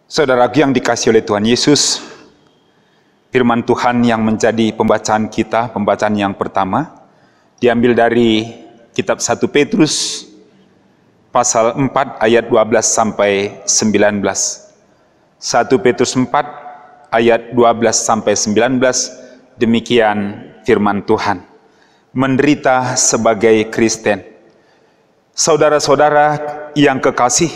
Saudaraku yang dikasihi oleh Tuhan Yesus, firman Tuhan yang menjadi pembacaan kita, pembacaan yang pertama, diambil dari kitab 1 Petrus, pasal 4 ayat 12 sampai 19. 1 Petrus 4 ayat 12 sampai 19, demikian firman Tuhan. Menderita sebagai Kristen. Saudara-saudara yang kekasih,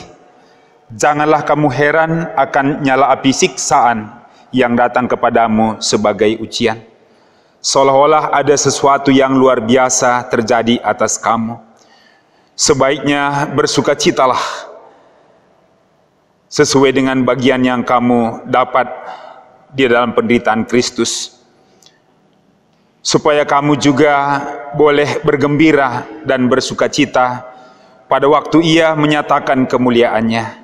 janganlah kamu heran akan nyala api siksaan yang datang kepadamu sebagai ujian. Seolah-olah ada sesuatu yang luar biasa terjadi atas kamu. Sebaiknya bersukacitalah sesuai dengan bagian yang kamu dapat di dalam penderitaan Kristus, supaya kamu juga boleh bergembira dan bersukacita pada waktu Ia menyatakan kemuliaannya.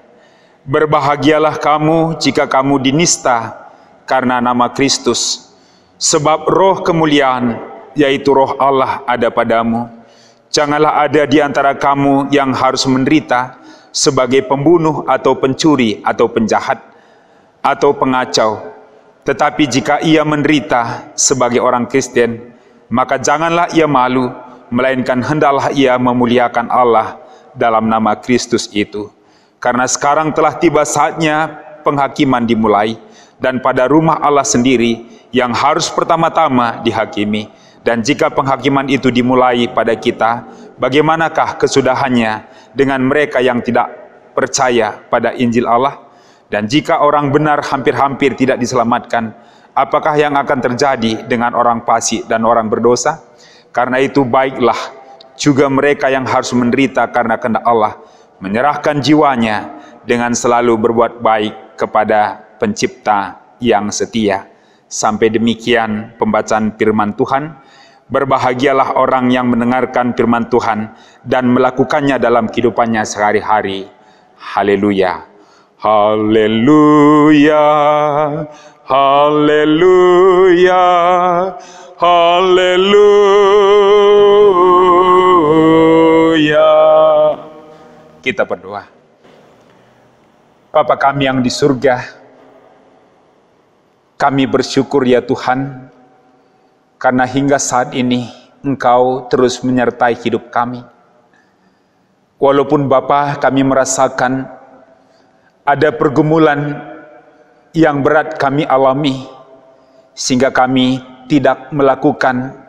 Berbahagialah kamu jika kamu dinista karena nama Kristus, sebab roh kemuliaan, yaitu roh Allah ada padamu. Janganlah ada di antara kamu yang harus menderita sebagai pembunuh atau pencuri atau penjahat atau pengacau. Tetapi jika ia menderita sebagai orang Kristen, maka janganlah ia malu, melainkan hendaklah ia memuliakan Allah dalam nama Kristus itu. Karena sekarang telah tiba saatnya penghakiman dimulai, dan pada rumah Allah sendiri yang harus pertama-tama dihakimi. Dan jika penghakiman itu dimulai pada kita, bagaimanakah kesudahannya dengan mereka yang tidak percaya pada Injil Allah? Dan jika orang benar hampir-hampir tidak diselamatkan, apakah yang akan terjadi dengan orang fasik dan orang berdosa? Karena itu baiklah juga mereka yang harus menderita karena kehendak Allah menyerahkan jiwanya dengan selalu berbuat baik kepada Pencipta yang setia. Sampai demikian pembacaan firman Tuhan. Berbahagialah orang yang mendengarkan firman Tuhan dan melakukannya dalam kehidupannya sehari-hari. Haleluya. Haleluya. Haleluya. Haleluya. Kita berdoa. Bapa kami yang di surga, kami bersyukur ya Tuhan, karena hingga saat ini Engkau terus menyertai hidup kami. Walaupun Bapa kami merasakan ada pergumulan yang berat kami alami, sehingga kami tidak melakukan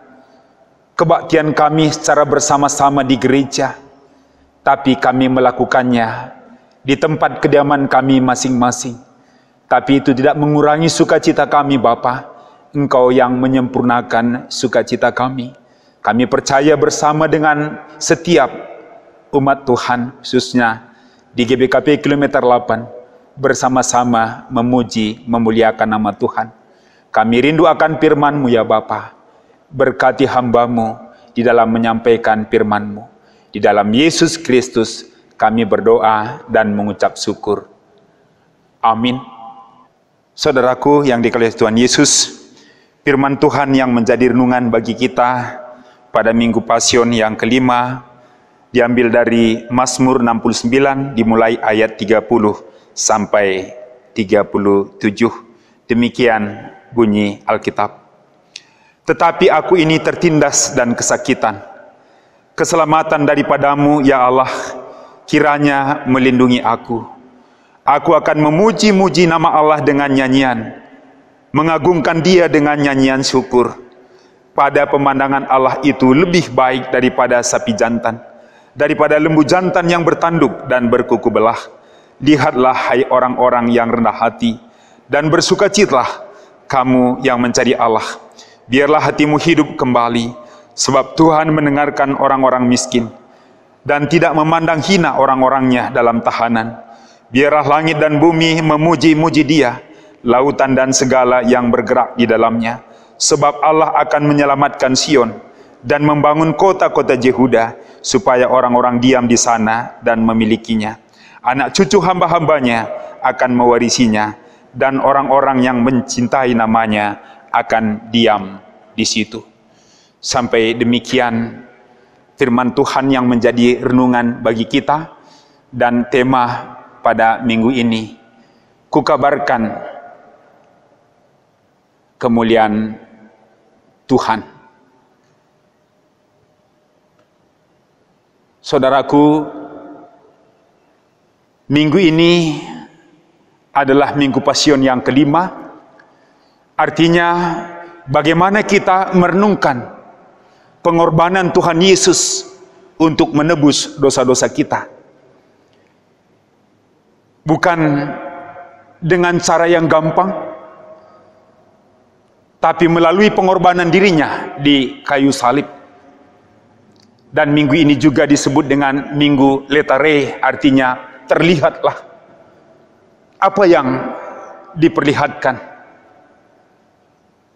kebaktian kami secara bersama-sama di gereja, tapi kami melakukannya di tempat kediaman kami masing-masing. Tapi itu tidak mengurangi sukacita kami Bapa. Engkau yang menyempurnakan sukacita kami. Kami percaya bersama dengan setiap umat Tuhan, khususnya di GBKP Kilometer 8, bersama-sama memuji, memuliakan nama Tuhan. Kami rindu akan firman-Mu ya Bapa. Berkati hamba-Mu di dalam menyampaikan firman-Mu. Di dalam Yesus Kristus kami berdoa dan mengucap syukur. Amin. Saudaraku yang dikasihi Tuhan Yesus, firman Tuhan yang menjadi renungan bagi kita pada Minggu Pasion yang kelima diambil dari Mazmur 69 dimulai ayat 30 sampai 37. Demikian bunyi Alkitab. Tetapi aku ini tertindas dan kesakitan. Keselamatan daripadamu ya Allah, kiranya melindungi aku. Aku akan memuji-muji nama Allah dengan nyanyian, mengagungkan Dia dengan nyanyian syukur. Pada pemandangan Allah itu lebih baik daripada sapi jantan, daripada lembu jantan yang bertanduk dan berkuku belah. Lihatlah hai orang-orang yang rendah hati, dan bersukacitalah kamu yang mencari Allah. Biarlah hatimu hidup kembali, sebab Tuhan mendengarkan orang-orang miskin, dan tidak memandang hina orang-orangnya dalam tahanan. Biarlah langit dan bumi memuji-muji Dia, lautan dan segala yang bergerak di dalamnya. Sebab Allah akan menyelamatkan Sion dan membangun kota-kota Yehuda, supaya orang-orang diam di sana dan memilikinya. Anak cucu hamba-hambanya akan mewarisinya, dan orang-orang yang mencintai namanya akan diam di situ. Sampai demikian firman Tuhan yang menjadi renungan bagi kita, dan tema pada minggu ini kukabarkan kemuliaan Tuhan. Saudaraku, minggu ini adalah Minggu Pasion yang kelima. Artinya bagaimana kita merenungkan pengorbanan Tuhan Yesus untuk menebus dosa-dosa kita. Bukan dengan cara yang gampang, tapi melalui pengorbanan dirinya di kayu salib. Dan minggu ini juga disebut dengan Minggu Letare, artinya terlihatlah apa yang diperlihatkan.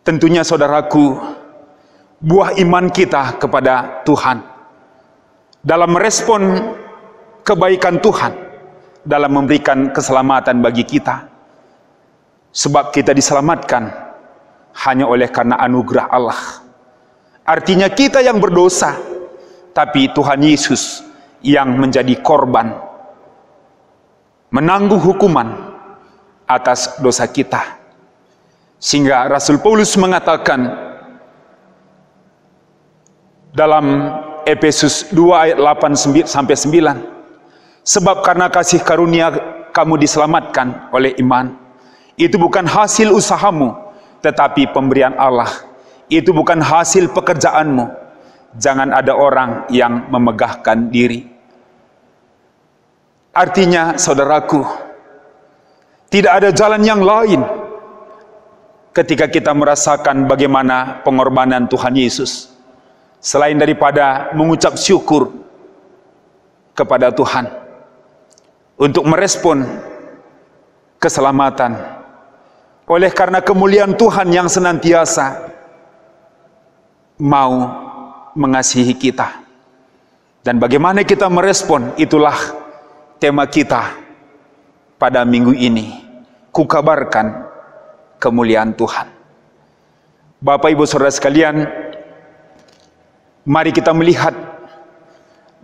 Tentunya saudaraku, buah iman kita kepada Tuhan dalam merespon kebaikan Tuhan, dalam memberikan keselamatan bagi kita. Sebab kita diselamatkan hanya oleh karena anugerah Allah. Artinya kita yang berdosa, tapi Tuhan Yesus yang menjadi korban, menanggung hukuman atas dosa kita. Sehingga Rasul Paulus mengatakan dalam Efesus 2 ayat 8-9, sebab karena kasih karunia kamu diselamatkan oleh iman. Itu bukan hasil usahamu, tetapi pemberian Allah. Itu bukan hasil pekerjaanmu. Jangan ada orang yang memegahkan diri. Artinya saudaraku, tidak ada jalan yang lain ketika kita merasakan bagaimana pengorbanan Tuhan Yesus, selain daripada mengucap syukur kepada Tuhan untuk merespon keselamatan oleh karena kemuliaan Tuhan yang senantiasa mau mengasihi kita. Dan bagaimana kita merespon, itulah tema kita pada minggu ini. Kukabarkan kemuliaan Tuhan. Bapak Ibu Saudara sekalian, mari kita melihat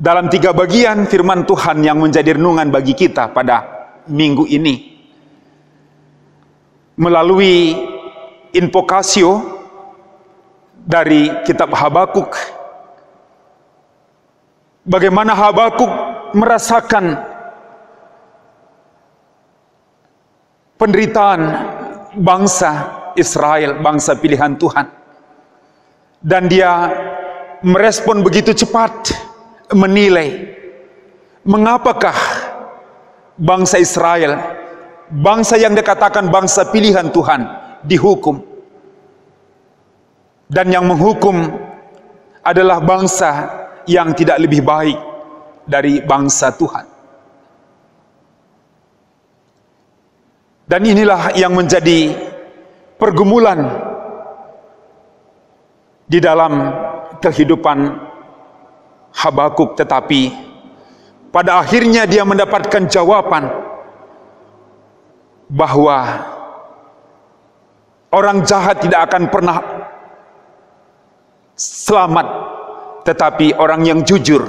dalam 3 bagian firman Tuhan yang menjadi renungan bagi kita pada minggu ini. Melalui invokasio dari kitab Habakuk, bagaimana Habakuk merasakan penderitaan bangsa Israel, bangsa pilihan Tuhan. Dan dia merespon begitu cepat, menilai mengapakah bangsa Israel, bangsa yang dikatakan bangsa pilihan Tuhan, dihukum. Dan yang menghukum adalah bangsa yang tidak lebih baik dari bangsa Tuhan. Dan inilah yang menjadi pergumulan di dalam kehidupan Habakuk, tetapi pada akhirnya dia mendapatkan jawaban bahwa orang jahat tidak akan pernah selamat, tetapi orang yang jujur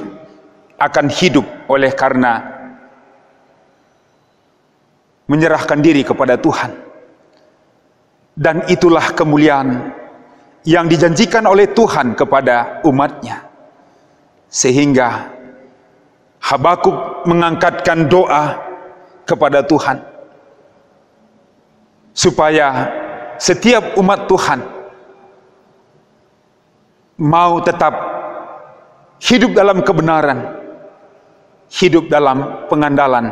akan hidup oleh karena menyerahkan diri kepada Tuhan. Dan itulah kemuliaan yang dijanjikan oleh Tuhan kepada umatnya. Sehingga Habakuk mengangkatkan doa kepada Tuhan, supaya setiap umat Tuhan mau tetap hidup dalam kebenaran, hidup dalam pengandalan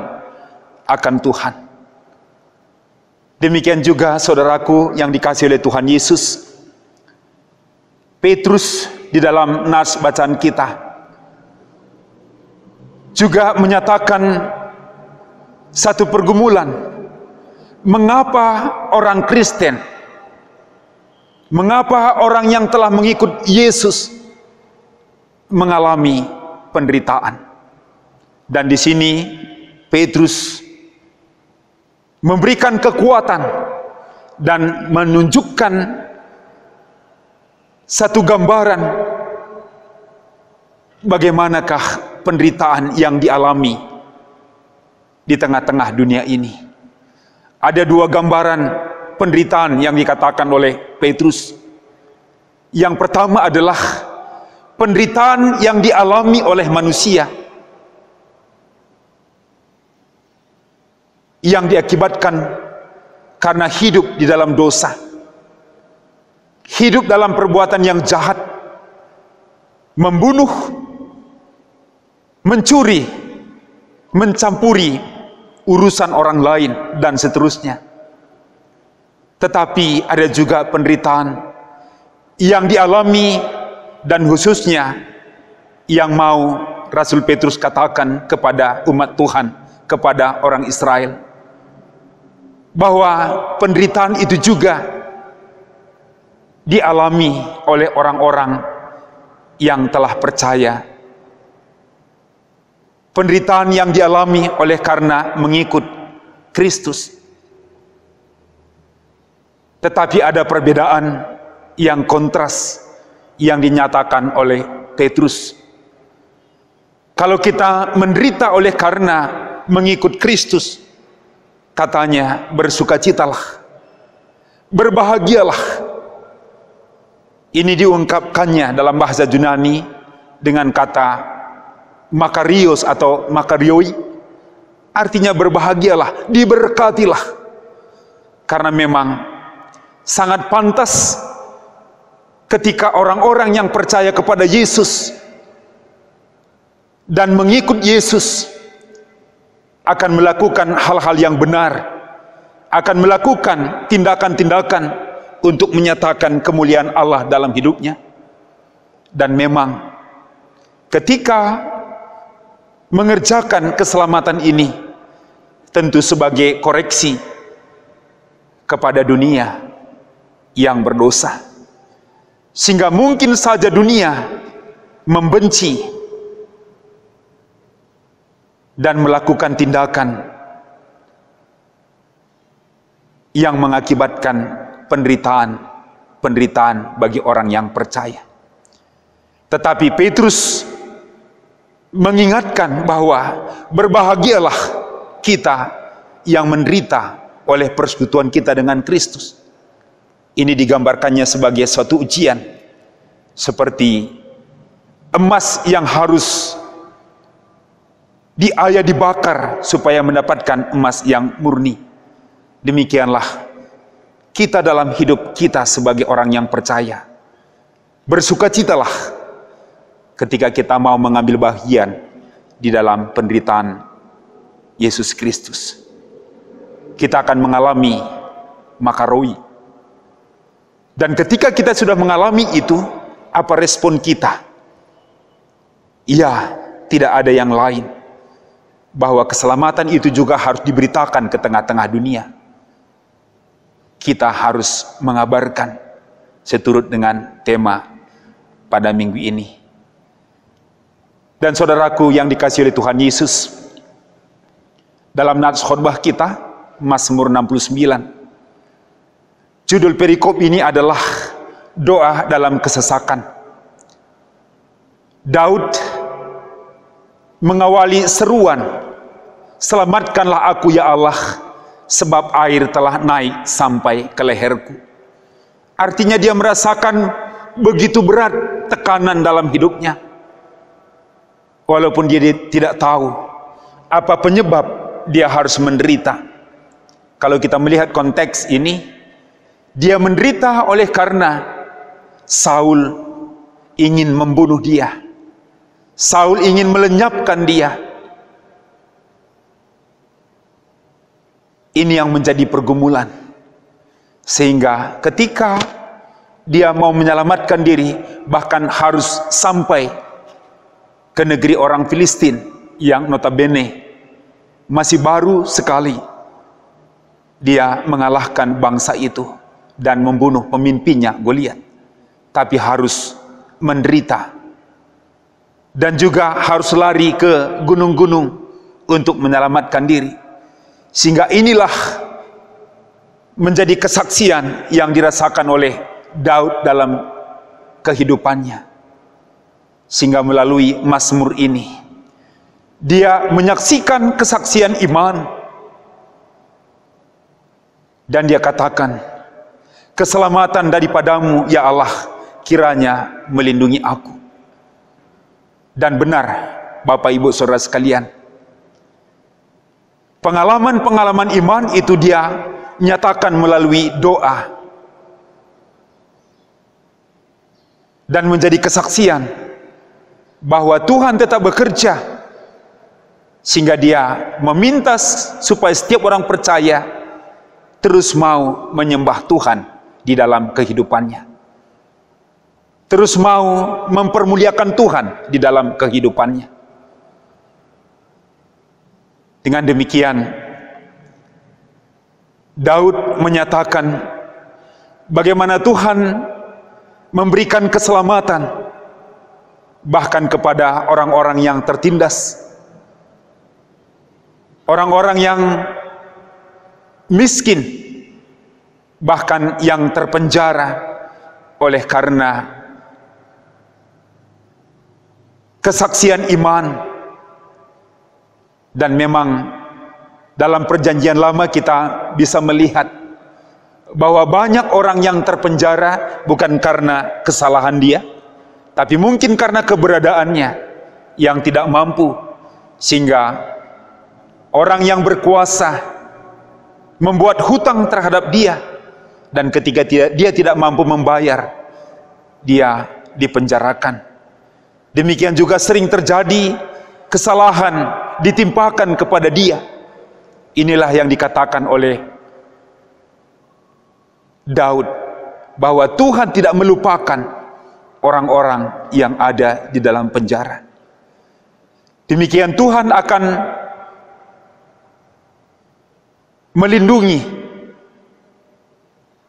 akan Tuhan. Demikian juga saudaraku yang dikasihi oleh Tuhan Yesus, Petrus di dalam nas bacaan kita juga menyatakan satu pergumulan. Mengapa orang Kristen, mengapa orang yang telah mengikut Yesus mengalami penderitaan? Dan di sini Petrus memberikan kekuatan dan menunjukkan satu gambaran bagaimanakah penderitaan yang dialami di tengah-tengah dunia ini. Ada dua gambaran penderitaan yang dikatakan oleh Petrus. Yang pertama adalah penderitaan yang dialami oleh manusia, yang diakibatkan karena hidup di dalam dosa, hidup dalam perbuatan yang jahat, membunuh, mencuri, mencampuri urusan orang lain, dan seterusnya. Tetapi ada juga penderitaan yang dialami, dan khususnya yang mau Rasul Petrus katakan kepada umat Tuhan, kepada orang Israel, bahwa penderitaan itu juga dialami oleh orang-orang yang telah percaya. Penderitaan yang dialami oleh karena mengikut Kristus. Tetapi ada perbedaan yang kontras yang dinyatakan oleh Petrus. Kalau kita menderita oleh karena mengikut Kristus, katanya bersukacitalah, berbahagialah. Ini diungkapkannya dalam bahasa Yunani dengan kata makarios atau makarioi, artinya berbahagialah, diberkatilah. Karena memang sangat pantas ketika orang-orang yang percaya kepada Yesus dan mengikut Yesus akan melakukan hal-hal yang benar, akan melakukan tindakan-tindakan untuk menyatakan kemuliaan Allah dalam hidupnya. Dan memang ketika mengerjakan keselamatan ini tentu sebagai koreksi kepada dunia yang berdosa, sehingga mungkin saja dunia membenci dan melakukan tindakan yang mengakibatkan penderitaan bagi orang yang percaya. Tetapi Petrus mengingatkan bahwa berbahagialah kita yang menderita oleh persekutuan kita dengan Kristus. Ini digambarkannya sebagai suatu ujian, seperti emas yang harus dibakar supaya mendapatkan emas yang murni. Demikianlah kita dalam hidup kita sebagai orang yang percaya. Bersukacitalah ketika kita mau mengambil bagian di dalam penderitaan Yesus Kristus. Kita akan mengalami makaroi. Dan ketika kita sudah mengalami itu, apa respon kita? Iya, tidak ada yang lain. Bahwa keselamatan itu juga harus diberitakan ke tengah-tengah dunia. Kita harus mengabarkan seturut dengan tema pada minggu ini. Dan saudaraku yang dikasihi oleh Tuhan Yesus, dalam nats khotbah kita, Mazmur 69, judul perikop ini adalah doa dalam kesesakan. Daud mengawali seruan, selamatkanlah aku ya Allah, sebab air telah naik sampai ke leherku. Artinya dia merasakan begitu berat tekanan dalam hidupnya. Walaupun dia tidak tahu apa penyebab dia harus menderita. Kalau kita melihat konteks ini, dia menderita oleh karena Saul ingin membunuh dia. Saul ingin melenyapkan dia. Ini yang menjadi pergumulan. Sehingga ketika dia mau menyelamatkan diri, bahkan harus sampai ke negeri orang Filistin yang notabene masih baru sekali dia mengalahkan bangsa itu dan membunuh pemimpinnya Goliat, tapi harus menderita dan juga harus lari ke gunung-gunung untuk menyelamatkan diri. Sehingga inilah menjadi kesaksian yang dirasakan oleh Daud dalam kehidupannya. Sehingga melalui Mazmur ini dia menyaksikan kesaksian iman Dan dia katakan, keselamatan daripadamu ya Allah kiranya melindungi aku. Dan benar Bapak Ibu Saudara sekalian, pengalaman-pengalaman iman itu dia nyatakan melalui doa dan menjadi kesaksian bahwa Tuhan tetap bekerja, sehingga dia meminta supaya setiap orang percaya terus mau menyembah Tuhan di dalam kehidupannya, terus mau mempermuliakan Tuhan di dalam kehidupannya. Dengan demikian, Daud menyatakan bagaimana Tuhan memberikan keselamatan bahkan kepada orang-orang yang tertindas, orang-orang yang miskin, bahkan yang terpenjara oleh karena kesaksian iman. Dan memang dalam perjanjian lama kita bisa melihat bahwa banyak orang yang terpenjara bukan karena kesalahan dia, tapi mungkin karena keberadaannya yang tidak mampu, sehingga orang yang berkuasa membuat hutang terhadap dia, dan ketika dia tidak mampu membayar, dia dipenjarakan. Demikian juga sering terjadi kesalahan ditimpakan kepada dia. Inilah yang dikatakan oleh Daud, bahwa Tuhan tidak melupakan orang-orang yang ada di dalam penjara. Demikian Tuhan akan melindungi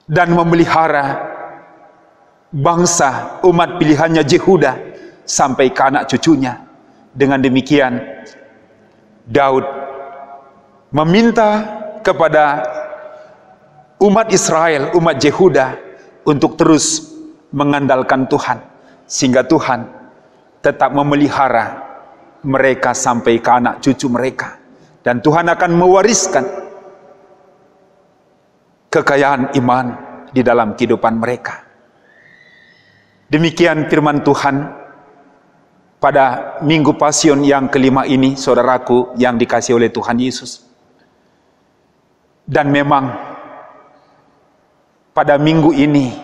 dan memelihara bangsa umat pilihannya Yehuda sampai ke anak cucunya. Dengan demikian Daud meminta kepada umat Israel, umat Yehuda, untuk terus mengandalkan Tuhan, sehingga Tuhan tetap memelihara mereka sampai ke anak cucu mereka, dan Tuhan akan mewariskan kekayaan iman di dalam kehidupan mereka. Demikian firman Tuhan pada Minggu Pasion yang kelima ini, saudaraku yang dikasihi oleh Tuhan Yesus. Dan memang pada minggu ini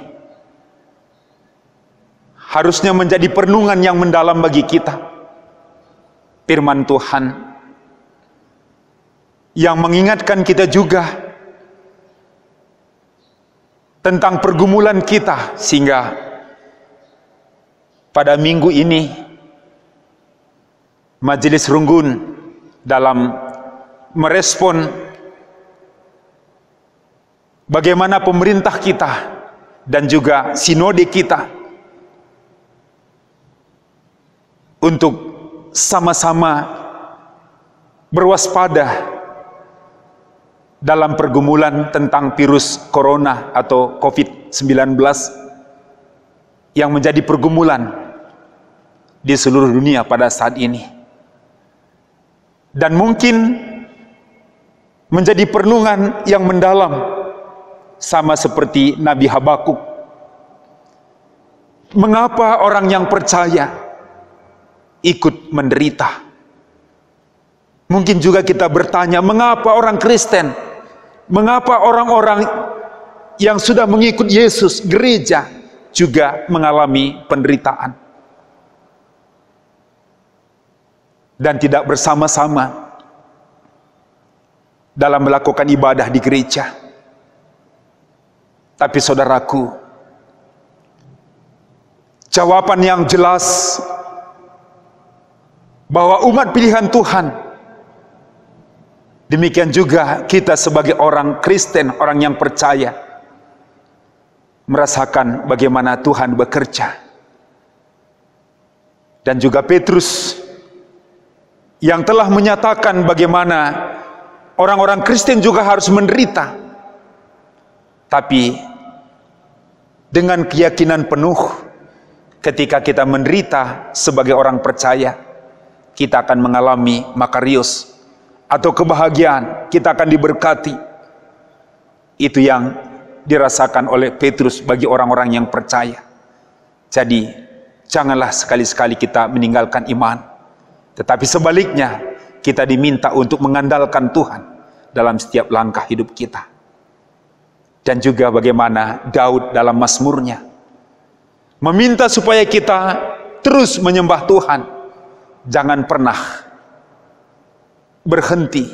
harusnya menjadi perenungan yang mendalam bagi kita. Firman Tuhan yang mengingatkan kita juga tentang pergumulan kita, sehingga pada minggu ini Majelis Runggun dalam merespon bagaimana pemerintah kita dan juga sinode kita untuk sama-sama berwaspada dalam pergumulan tentang virus corona atau COVID-19 yang menjadi pergumulan di seluruh dunia pada saat ini. Dan mungkin menjadi perenungan yang mendalam, sama seperti Nabi Habakuk. Mengapa orang yang percaya ikut menderita? Mungkin juga kita bertanya, mengapa orang Kristen, mengapa orang-orang yang sudah mengikut Yesus, gereja, juga mengalami penderitaan dan tidak bersama-sama dalam melakukan ibadah di gereja. Tapi saudaraku, jawaban yang jelas bahwa umat pilihan Tuhan, demikian juga kita sebagai orang Kristen, orang yang percaya, merasakan bagaimana Tuhan bekerja. Dan juga Petrus yang telah menyatakan bagaimana orang-orang Kristen juga harus menderita, tapi dengan keyakinan penuh, ketika kita menderita sebagai orang percaya, kita akan mengalami makarios atau kebahagiaan, kita akan diberkati. Itu yang dirasakan oleh Petrus bagi orang-orang yang percaya. Jadi janganlah sekali-sekali kita meninggalkan iman, tetapi sebaliknya kita diminta untuk mengandalkan Tuhan dalam setiap langkah hidup kita. Dan juga bagaimana Daud dalam Mazmurnya meminta supaya kita terus menyembah Tuhan, jangan pernah berhenti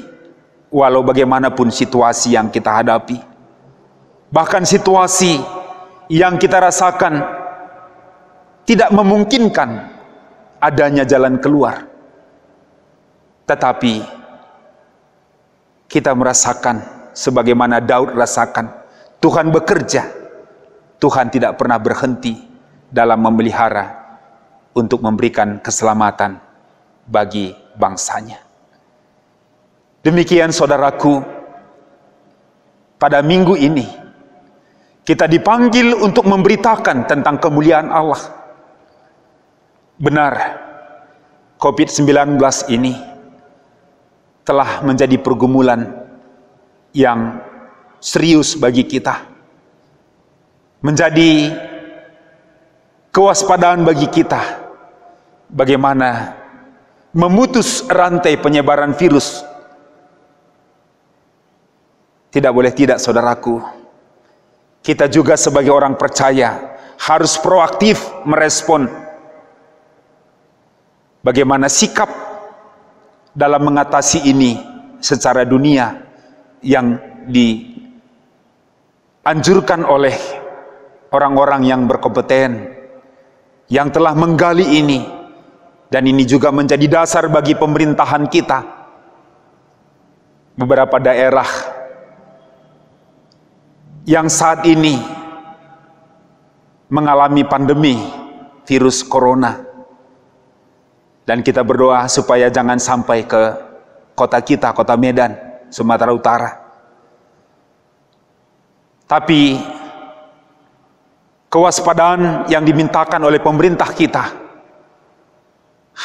walau bagaimanapun situasi yang kita hadapi. Bahkan situasi yang kita rasakan tidak memungkinkan adanya jalan keluar, tetapi kita merasakan sebagaimana Daud rasakan, Tuhan bekerja. Tuhan tidak pernah berhenti dalam memelihara untuk memberikan keselamatan bagi bangsanya. Demikian saudaraku, pada minggu ini kita dipanggil untuk memberitakan tentang kemuliaan Allah. Benar, COVID-19 ini telah menjadi pergumulan yang serius bagi kita, menjadi kewaspadaan bagi kita bagaimana memutus rantai penyebaran virus. Tidak boleh tidak saudaraku, kita juga sebagai orang percaya harus proaktif merespon bagaimana sikap dalam mengatasi ini secara dunia yang dianjurkan oleh orang-orang yang berkompeten, yang telah menggali ini. Dan ini juga menjadi dasar bagi pemerintahan kita. Beberapa daerah yang saat ini mengalami pandemi virus corona, dan kita berdoa supaya jangan sampai ke kota kita, kota Medan, Sumatera Utara. Tapi kewaspadaan yang dimintakan oleh pemerintah kita,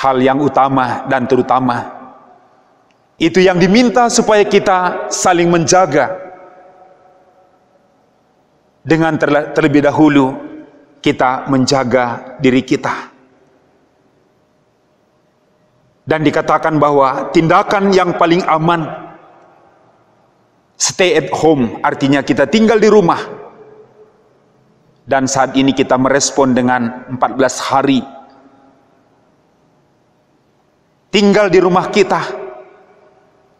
hal yang utama dan terutama, itu yang diminta supaya kita saling menjaga. Dengan terlebih dahulu kita menjaga diri kita. Dan dikatakan bahwa tindakan yang paling aman, stay at home, artinya kita tinggal di rumah. Dan saat ini kita merespon dengan 14 hari tinggal di rumah kita,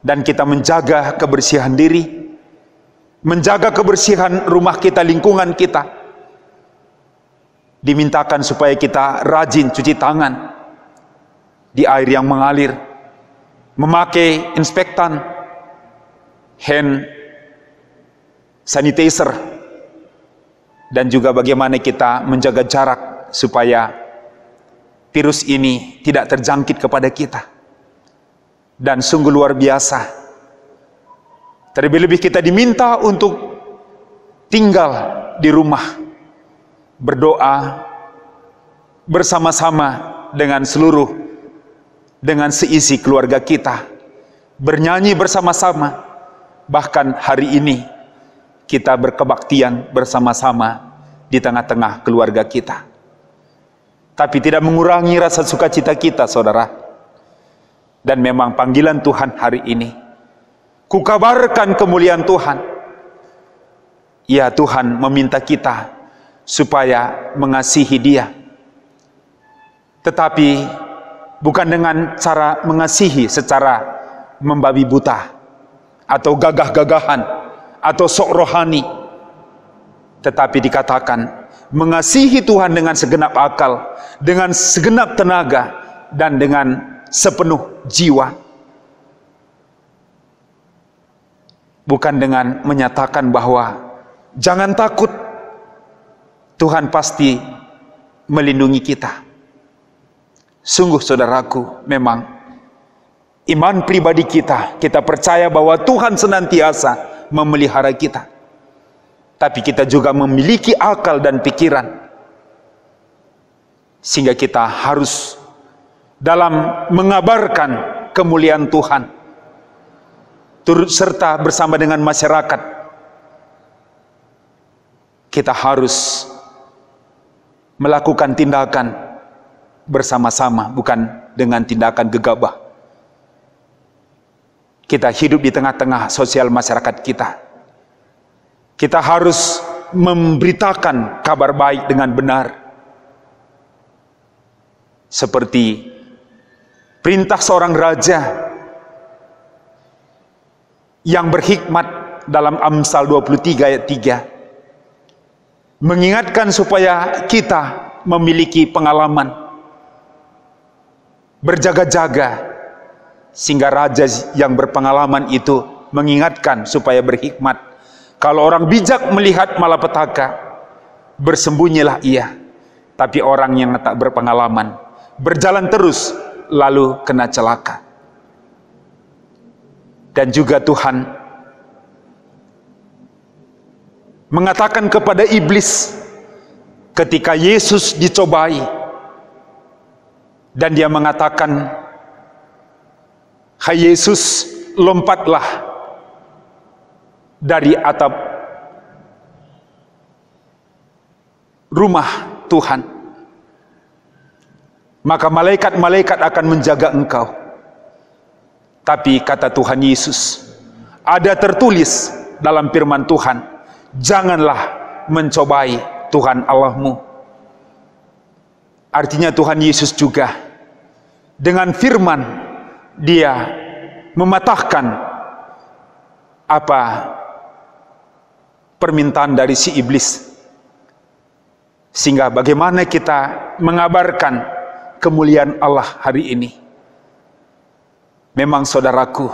dan kita menjaga kebersihan diri, menjaga kebersihan rumah kita, lingkungan kita. Dimintakan supaya kita rajin cuci tangan di air yang mengalir, memakai inspektan, hand sanitizer, dan juga bagaimana kita menjaga jarak supaya virus ini tidak terjangkit kepada kita. Dan sungguh luar biasa, terlebih-lebih kita diminta untuk tinggal di rumah, berdoa bersama-sama dengan seisi keluarga kita, bernyanyi bersama-sama. Bahkan hari ini kita berkebaktian bersama-sama di tengah-tengah keluarga kita. Tapi tidak mengurangi rasa sukacita kita, saudara. Dan memang panggilan Tuhan hari ini, kukabarkan kemuliaan Tuhan. Ya, Tuhan meminta kita supaya mengasihi Dia. Tetapi bukan dengan cara mengasihi secara membabi buta, atau gagah-gagahan, atau sok rohani. Tetapi dikatakan mengasihi Tuhan dengan segenap akal, dengan segenap tenaga, dan dengan sepenuh jiwa. Bukan dengan menyatakan bahwa jangan takut, Tuhan pasti melindungi kita. Sungguh saudaraku, memang iman pribadi kita percaya bahwa Tuhan senantiasa memelihara kita. Tapi kita juga memiliki akal dan pikiran, sehingga kita harus dalam mengabarkan kemuliaan Tuhan, turut serta bersama dengan masyarakat kita harus melakukan tindakan bersama-sama, bukan dengan tindakan gegabah. Kita hidup di tengah-tengah sosial masyarakat kita. Kita harus memberitakan kabar baik dengan benar. Seperti perintah seorang raja yang berhikmat dalam Amsal 23 ayat 3. Mengingatkan supaya kita memiliki pengalaman. Berjaga-jaga. Sehingga raja yang berpengalaman itu mengingatkan supaya berhikmat. Kalau orang bijak melihat malapetaka, bersembunyilah ia. Tapi orang yang tak berpengalaman berjalan terus, lalu kena celaka. Dan juga Tuhan mengatakan kepada iblis ketika Yesus dicobai, dan dia mengatakan, "Hai Yesus, lompatlah dari atap rumah Tuhan, maka malaikat-malaikat akan menjaga engkau." Tapi kata Tuhan Yesus, ada tertulis dalam firman Tuhan, janganlah mencobai Tuhan Allahmu. Artinya Tuhan Yesus juga dengan firman dia mematahkan apa permintaan dari si iblis. Sehingga bagaimana kita mengabarkan kemuliaan Allah hari ini. Memang saudaraku,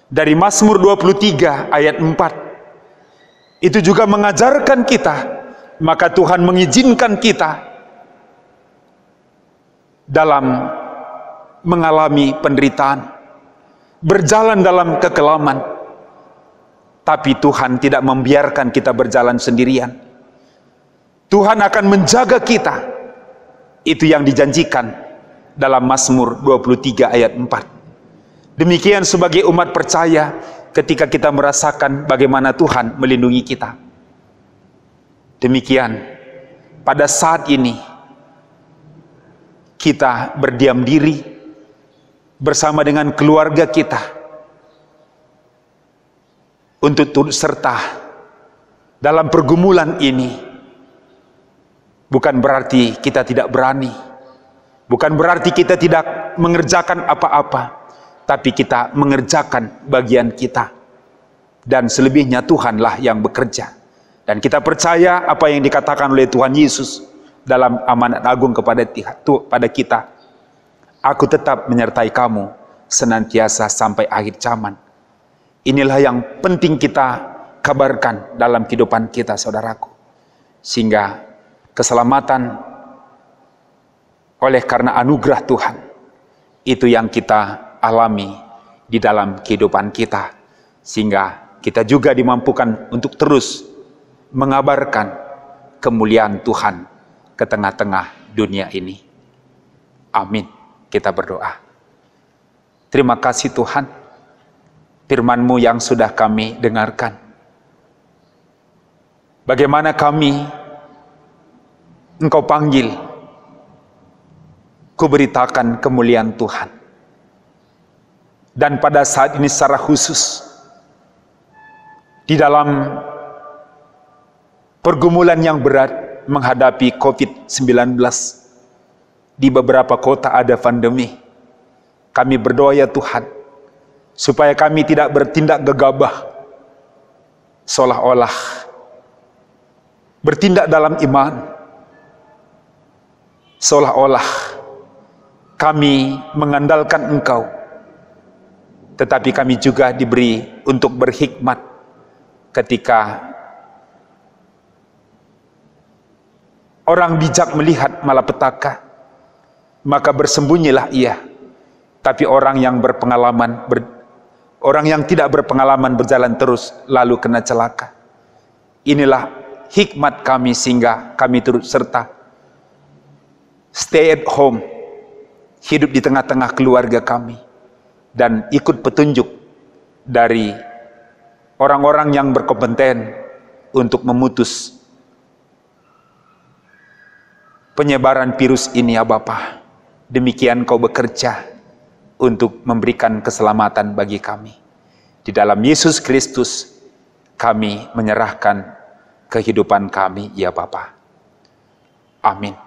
dari Mazmur 23 ayat 4 itu juga mengajarkan kita, maka Tuhan mengizinkan kita dalam mengalami penderitaan, berjalan dalam kekelaman, tapi Tuhan tidak membiarkan kita berjalan sendirian. Tuhan akan menjaga kita. Itu yang dijanjikan dalam Mazmur 23 ayat 4. Demikian sebagai umat percaya, ketika kita merasakan bagaimana Tuhan melindungi kita. Demikian pada saat ini kita berdiam diri bersama dengan keluarga kita untuk turut serta dalam pergumulan ini. Bukan berarti kita tidak berani, bukan berarti kita tidak mengerjakan apa-apa, tapi kita mengerjakan bagian kita. Dan selebihnya Tuhanlah yang bekerja. Dan kita percaya apa yang dikatakan oleh Tuhan Yesus dalam amanat agung kepada kita. Aku tetap menyertai kamu senantiasa sampai akhir zaman. Inilah yang penting kita kabarkan dalam kehidupan kita, saudaraku. Sehingga keselamatan oleh karena anugerah Tuhan, itu yang kita alami di dalam kehidupan kita, sehingga kita juga dimampukan untuk terus mengabarkan kemuliaan Tuhan ke tengah-tengah dunia ini. Amin. Kita berdoa. Terima kasih Tuhan, firman-Mu yang sudah kami dengarkan. Bagaimana kami Engkau panggil, ku beritakan kemuliaan Tuhan. Dan pada saat ini secara khusus, di dalam pergumulan yang berat menghadapi COVID-19, di beberapa kota ada pandemi, kami berdoa ya Tuhan, supaya kami tidak bertindak gegabah, seolah-olah bertindak dalam iman, seolah-olah kami mengandalkan Engkau. Tetapi kami juga diberi untuk berhikmat ketika orang bijak melihat malapetaka, maka bersembunyilah ia. Tapi orang yang berpengalaman, orang yang tidak berpengalaman berjalan terus, lalu kena celaka. Inilah hikmat kami sehingga kami turut serta. Stay at home, hidup di tengah-tengah keluarga kami. Dan ikut petunjuk dari orang-orang yang berkompeten untuk memutus penyebaran virus ini ya Bapa. Demikian Kau bekerja untuk memberikan keselamatan bagi kami. Di dalam Yesus Kristus kami menyerahkan kehidupan kami ya Bapa. Amin.